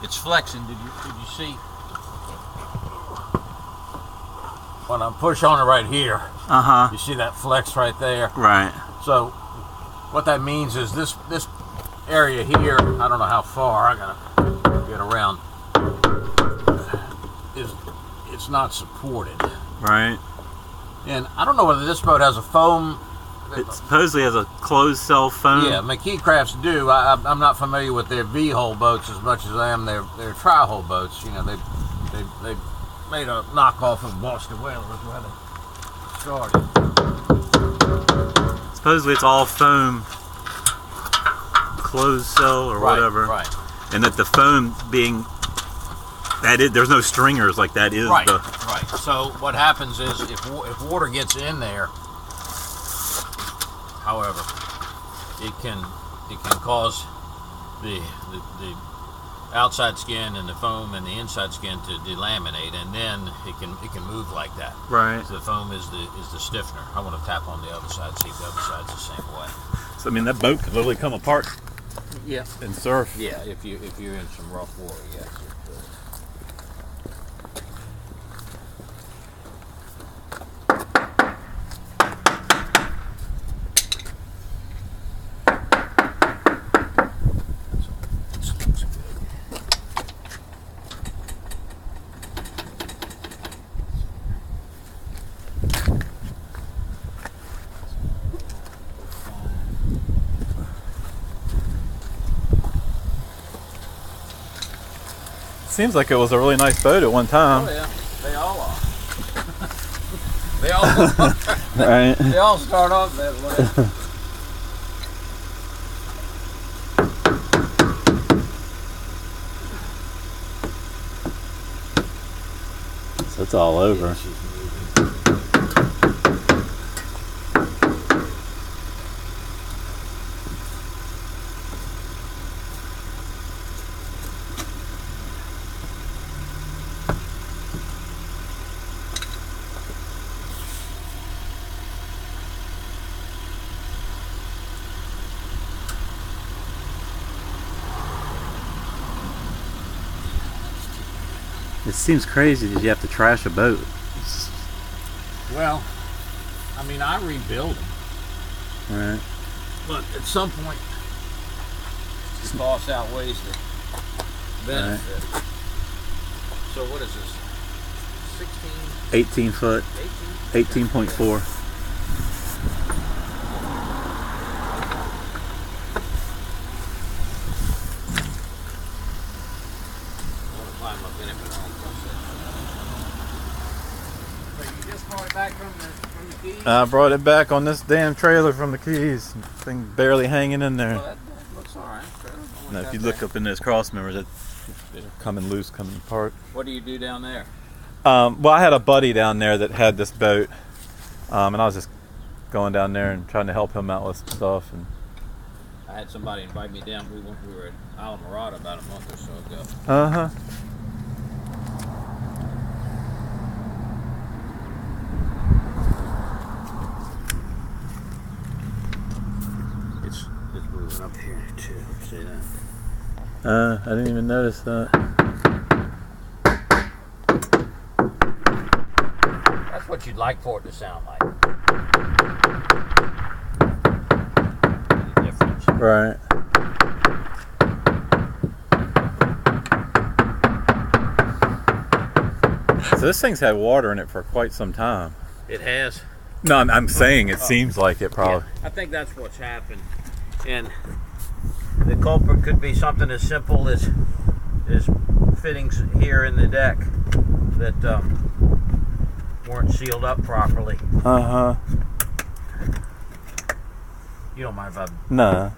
it's flexing. Did you see? When I push on it right here, you see that flex right there? Right. So what that means is this area here, I don't know how far, I gotta get around, it's not supported. Right. And I don't know whether this boat has a foam. It supposedly has a closed cell foam. Yeah, McKee crafts do. I'm not familiar with their V-hull boats as much as I am their tri-hull boats. You know, they made a knockoff of Boston Whaler where they started. Supposedly it's all foam, closed cell or whatever. Right. And that the foam being there's no stringers, like that is right. the Right. So what happens is if water gets in there, however, it can cause the outside skin and the foam and the inside skin to delaminate, and then it can move like that. Right. So the foam is the stiffener. I want to tap on the other side, see if the other side's the same way. So I mean that boat could literally come apart. Yeah. And surf. Yeah, if you're in some rough water, yes. Seems like it was a really nice boat at one time. Oh yeah, they all are. They all are. Right. They all start off that way. So it's all over. Yeah, she's moving. It seems crazy that you have to trash a boat. Well, I mean, I rebuild them. Right. But at some point, the cost outweighs the benefit. Right. So what is this? 18 foot. 18.4. I brought it back on this damn trailer from the Keys. Thing barely hanging in there. Well, that looks alright. Now, if you look up in those cross members, they're coming loose, coming apart. What do you do down there? Well, I had a buddy down there that had this boat, and I was just going down there and trying to help him out with stuff. And I had somebody invite me down. We were at Alamorada about a month or so ago. It's moving up here too. See that? I didn't even notice that. That's what you'd like for it to sound like. The difference. Right. So this thing's had water in it for quite some time. It has. No, I'm saying it seems like it probably. Yeah, I think that's what's happened. And the culprit could be something as simple as fittings here in the deck that weren't sealed up properly. You don't mind if I... No.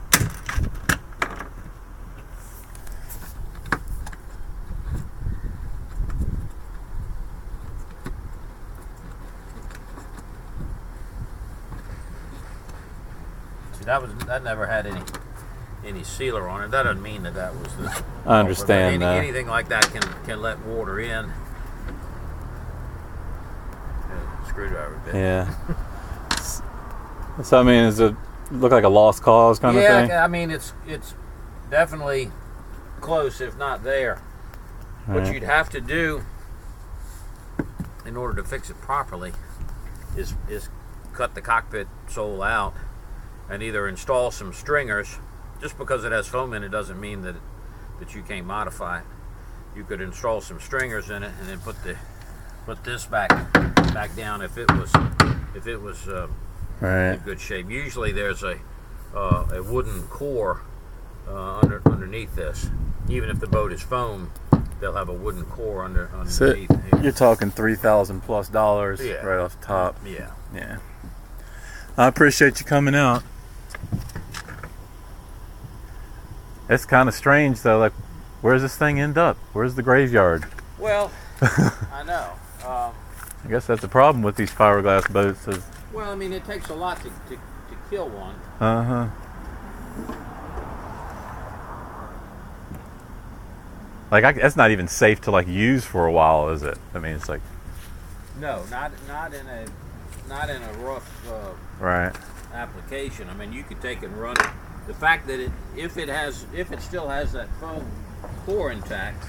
See, that never had any sealer on it. That doesn't mean that was the... I understand that. Anything like that can let water in. Screwdriver bit. Yeah. So I mean, does it look like a lost cause kind of thing? Yeah, I mean it's definitely close, if not there. What Right. you'd have to do in order to fix it properly is cut the cockpit sole out and either install some stringers. Just because it has foam in it doesn't mean that you can't modify it. You could install some stringers in it and then put this back down if it was Right. in good shape. Usually there's a wooden core underneath this. Even if the boat is foam, they'll have a wooden core So underneath. you're talking $3,000+ Yeah. right off the top. Yeah. Yeah. I appreciate you coming out. It's kind of strange though. Like, where's this thing end up? Where's the graveyard? Well, I know. I guess that's the problem with these fiberglass boats. Is Well, I mean, it takes a lot to kill one. Like, that's not even safe to like use for a while, is it? I mean, it's like No, not in a rough right. application. I mean, you could take and run it. The fact that if it still has that foam core intact,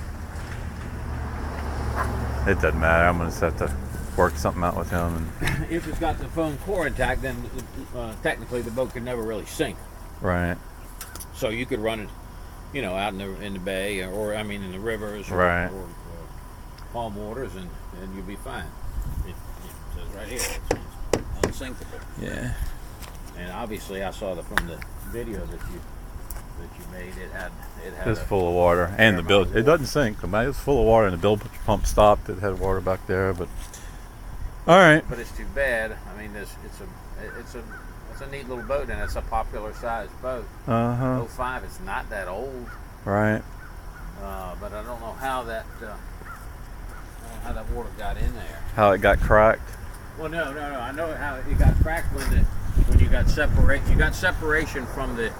It doesn't matter. I'm gonna just have to work something out with him. And if it's got the foam core intact, then technically the boat could never really sink. right. So you could run it, out in the bay or I mean in the rivers or, Right. or calm waters, and you'll be fine. It says right here, it's unsinkable. Yeah. And obviously, I saw from the video that you made, it had It's full of water, and the bilge. It doesn't sink. I mean, it's full of water, and the bilge pump stopped. It had water back there, but all right. But it's too bad. I mean, it's a neat little boat, and it's a popular sized boat. 05. It's not that old, Right. but I don't know how that water got in there. How it got cracked. Well, no. I know how it got cracked when you got separation from the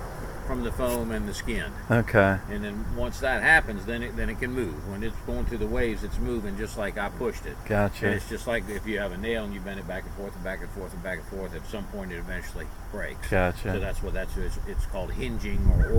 foam and the skin. Okay. And then once that happens, then it can move. When it's going through the waves, it's moving just like I pushed it. Gotcha. And it's just like if you have a nail and you bend it back and forth and back and forth and back and forth. At some point, it eventually breaks. Gotcha. So that's what it's called, hinging or